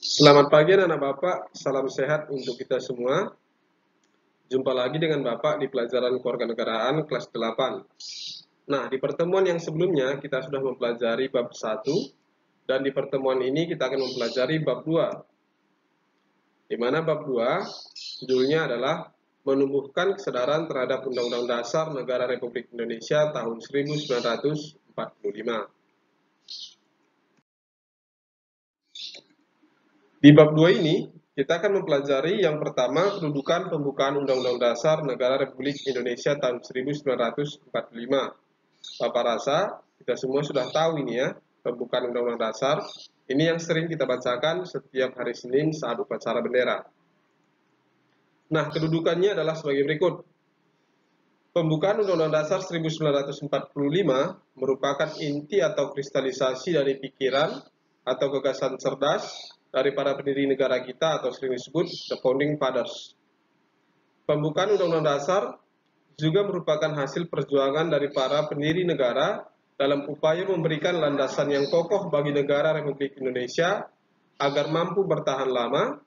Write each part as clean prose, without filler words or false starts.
Selamat pagi anak-anak Bapak, salam sehat untuk kita semua. Jumpa lagi dengan Bapak di pelajaran kewarganegaraan kelas 8. Nah, di pertemuan yang sebelumnya kita sudah mempelajari bab 1 dan di pertemuan ini kita akan mempelajari bab 2. Di mana bab 2 judulnya adalah menumbuhkan kesadaran terhadap Undang-Undang Dasar Negara Republik Indonesia tahun 1945. Di bab 2 ini, kita akan mempelajari yang pertama kedudukan pembukaan Undang-Undang Dasar Negara Republik Indonesia tahun 1945. Bapak rasa kita semua sudah tahu ini ya, pembukaan Undang-Undang Dasar. Ini yang sering kita bacakan setiap hari Senin saat upacara bendera. Nah, kedudukannya adalah sebagai berikut. Pembukaan Undang-Undang Dasar 1945 merupakan inti atau kristalisasi dari pikiran atau gagasan cerdas dari para pendiri negara kita atau sering disebut The Founding Fathers. Pembukaan Undang-Undang Dasar juga merupakan hasil perjuangan dari para pendiri negara dalam upaya memberikan landasan yang kokoh bagi negara Republik Indonesia agar mampu bertahan lama,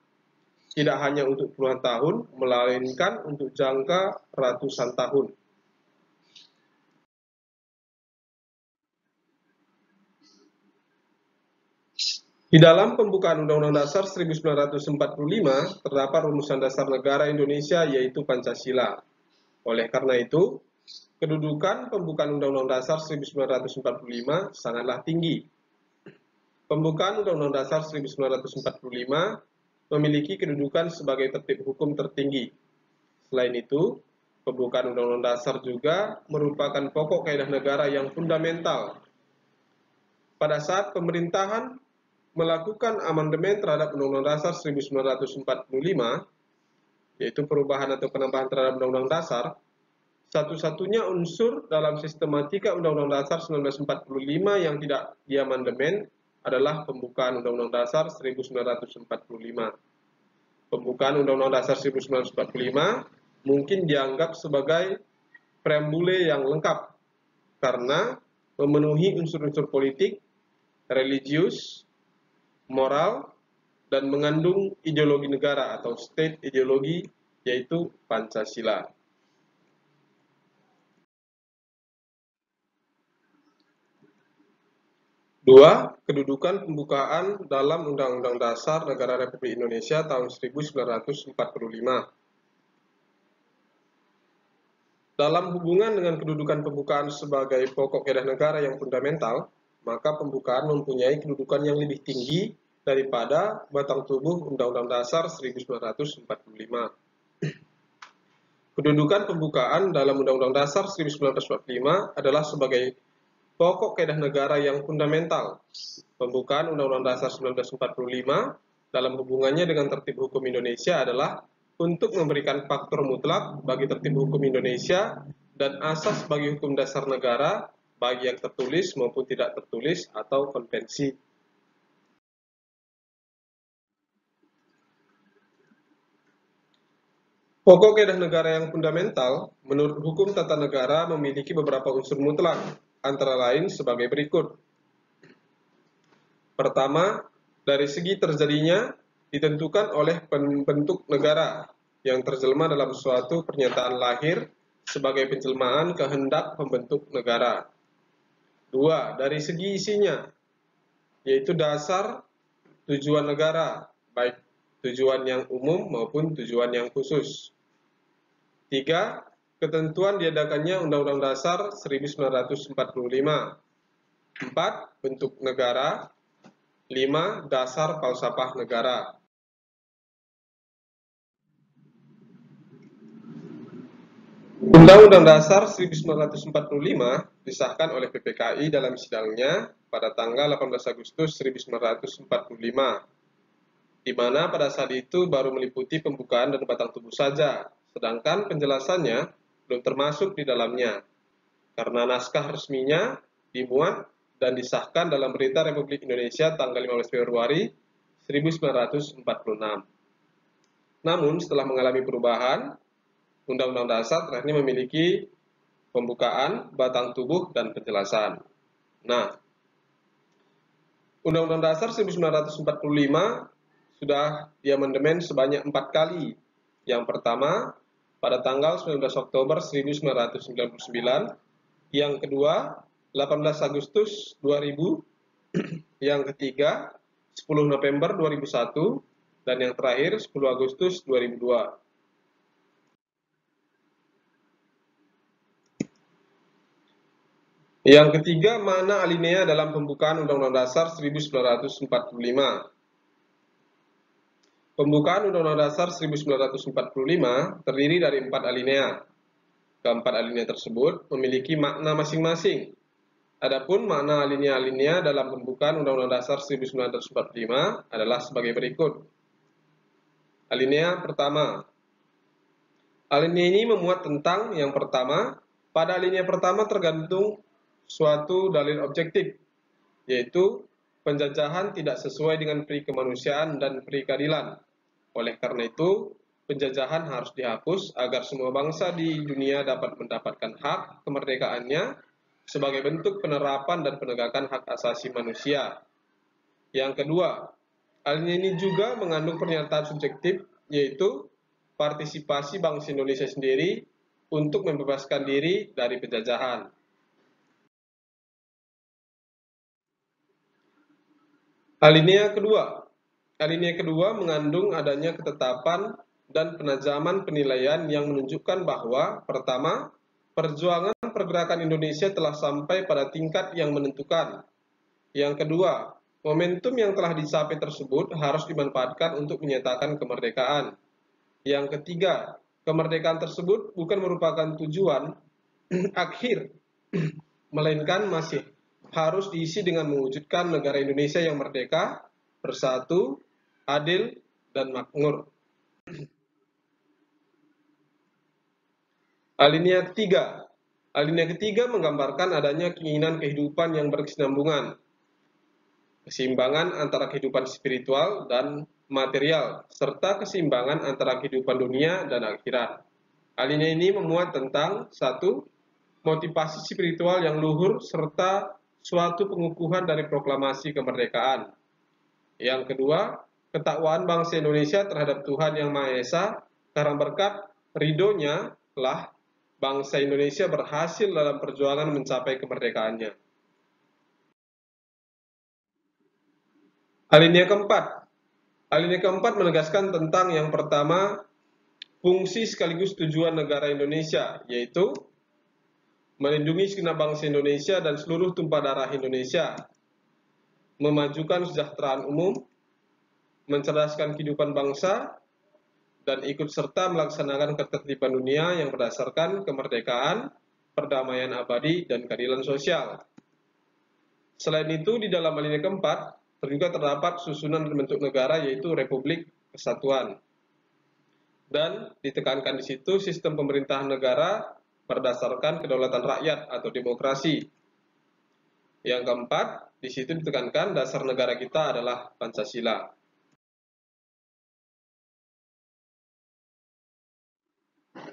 tidak hanya untuk puluhan tahun, melainkan untuk jangka ratusan tahun. Di dalam pembukaan Undang-Undang Dasar 1945 terdapat rumusan dasar negara Indonesia yaitu Pancasila. Oleh karena itu, kedudukan pembukaan Undang-Undang Dasar 1945 sangatlah tinggi. Pembukaan Undang-Undang Dasar 1945 memiliki kedudukan sebagai tertib hukum tertinggi. Selain itu, pembukaan Undang-Undang Dasar juga merupakan pokok kaidah negara yang fundamental. Pada saat pemerintahan melakukan amandemen terhadap Undang-Undang Dasar 1945, yaitu perubahan atau penambahan terhadap Undang-Undang Dasar, satu-satunya unsur dalam sistematika Undang-Undang Dasar 1945 yang tidak diamandemen adalah pembukaan Undang-Undang Dasar 1945. Pembukaan Undang-Undang Dasar 1945 mungkin dianggap sebagai preambule yang lengkap karena memenuhi unsur-unsur politik, religius, moral, dan mengandung ideologi negara atau state ideologi, yaitu Pancasila. Dua, kedudukan pembukaan dalam Undang-Undang Dasar Negara Republik Indonesia tahun 1945. Dalam hubungan dengan kedudukan pembukaan sebagai pokok kaidah negara yang fundamental, maka pembukaan mempunyai kedudukan yang lebih tinggi daripada batang tubuh Undang-Undang Dasar 1945. Kedudukan pembukaan dalam Undang-Undang Dasar 1945 adalah sebagai pokok kaidah negara yang fundamental. Pembukaan Undang-Undang Dasar 1945 dalam hubungannya dengan tertib hukum Indonesia adalah untuk memberikan faktor mutlak bagi tertib hukum Indonesia dan asas bagi hukum dasar negara bagi yang tertulis maupun tidak tertulis atau konvensi. Pokok kaidah negara yang fundamental menurut hukum tata negara memiliki beberapa unsur mutlak, antara lain sebagai berikut. Pertama, dari segi terjadinya ditentukan oleh pembentuk negara yang terjelma dalam suatu pernyataan lahir sebagai penjelmaan kehendak pembentuk negara. Dua, dari segi isinya, yaitu dasar tujuan negara, baik tujuan yang umum maupun tujuan yang khusus. Tiga, ketentuan diadakannya Undang-Undang Dasar 1945. Empat, bentuk negara. 5. Dasar falsafah negara. Undang-Undang Dasar 1945 disahkan oleh PPKI dalam sidangnya pada tanggal 18 Agustus 1945, di mana pada saat itu baru meliputi pembukaan dan batang tubuh saja, sedangkan penjelasannya belum termasuk di dalamnya, karena naskah resminya dimuat dan disahkan dalam Berita Republik Indonesia tanggal 15 Februari 1946. Namun setelah mengalami perubahan, Undang-Undang Dasar terakhir memiliki pembukaan, batang tubuh, dan penjelasan. Nah, Undang-Undang Dasar 1945 sudah diamandemen sebanyak 4 kali. Yang pertama, pada tanggal 19 Oktober 1999, yang kedua, 18 Agustus 2000, yang ketiga, 10 November 2001, dan yang terakhir 10 Agustus 2002. Yang ketiga, makna alinea dalam pembukaan Undang-Undang Dasar 1945. Pembukaan Undang-Undang Dasar 1945 terdiri dari 4 alinea. Keempat alinea tersebut memiliki makna masing-masing. Adapun makna alinea-alinea dalam pembukaan Undang-Undang Dasar 1945 adalah sebagai berikut. Alinea pertama. Alinea ini memuat tentang yang pertama, pada alinea pertama tergantung suatu dalil objektif, yaitu penjajahan tidak sesuai dengan pri kemanusiaan dan pri keadilan. Oleh karena itu, penjajahan harus dihapus agar semua bangsa di dunia dapat mendapatkan hak kemerdekaannya sebagai bentuk penerapan dan penegakan hak asasi manusia. Yang kedua, alinea ini juga mengandung pernyataan subjektif, yaitu partisipasi bangsa Indonesia sendiri untuk membebaskan diri dari penjajahan. Alinea kedua mengandung adanya ketetapan dan penajaman penilaian yang menunjukkan bahwa pertama, perjuangan pergerakan Indonesia telah sampai pada tingkat yang menentukan. Yang kedua, momentum yang telah dicapai tersebut harus dimanfaatkan untuk menyatakan kemerdekaan. Yang ketiga, kemerdekaan tersebut bukan merupakan tujuan akhir, melainkan masih harus diisi dengan mewujudkan negara Indonesia yang merdeka, bersatu, adil, dan makmur. Alinea 3. Alinea ketiga menggambarkan adanya keinginan kehidupan yang berkesinambungan, keseimbangan antara kehidupan spiritual dan material, serta keseimbangan antara kehidupan dunia dan akhirat. Alinea ini memuat tentang satu, motivasi spiritual yang luhur serta suatu pengukuhan dari proklamasi kemerdekaan. Yang kedua, ketakwaan bangsa Indonesia terhadap Tuhan Yang Maha Esa, karena berkat ridhonya lah bangsa Indonesia berhasil dalam perjuangan mencapai kemerdekaannya. Alinea keempat menegaskan tentang yang pertama, fungsi sekaligus tujuan negara Indonesia, yaitu melindungi segenap bangsa Indonesia dan seluruh tumpah darah Indonesia, memajukan kesejahteraan umum, mencerdaskan kehidupan bangsa, dan ikut serta melaksanakan ketertiban dunia yang berdasarkan kemerdekaan, perdamaian abadi, dan keadilan sosial. Selain itu, di dalam alinea keempat juga terdapat susunan bentuk negara, yaitu Republik Kesatuan. Dan ditekankan di situ sistem pemerintahan negara berdasarkan kedaulatan rakyat atau demokrasi. Yang keempat, di situ ditekankan dasar negara kita adalah Pancasila.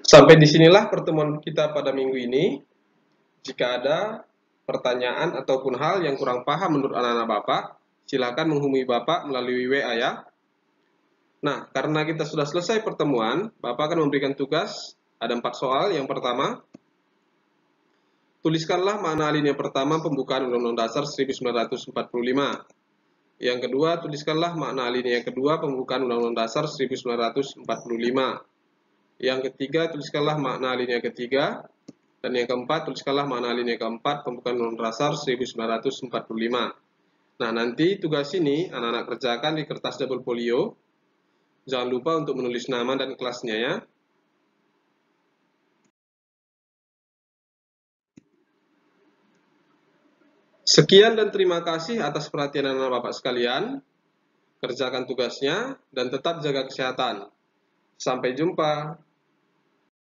Sampai disinilah pertemuan kita pada minggu ini. Jika ada pertanyaan ataupun hal yang kurang paham menurut anak-anak Bapak, silakan menghubungi Bapak melalui WA ya. Nah, karena kita sudah selesai pertemuan, Bapak akan memberikan tugas, ada 4 soal. Yang pertama, tuliskanlah makna alinea pertama pembukaan Undang-Undang Dasar 1945. Yang kedua, tuliskanlah makna alinea kedua pembukaan Undang-Undang Dasar 1945. Yang ketiga, tuliskanlah makna alinea ketiga. Dan yang keempat, tuliskanlah makna alinea keempat pembukaan Undang-Undang Dasar 1945. Nah, nanti tugas ini anak-anak kerjakan di kertas double folio. Jangan lupa untuk menulis nama dan kelasnya ya. Sekian dan terima kasih atas perhatian anak-anak Bapak sekalian. Kerjakan tugasnya dan tetap jaga kesehatan. Sampai jumpa.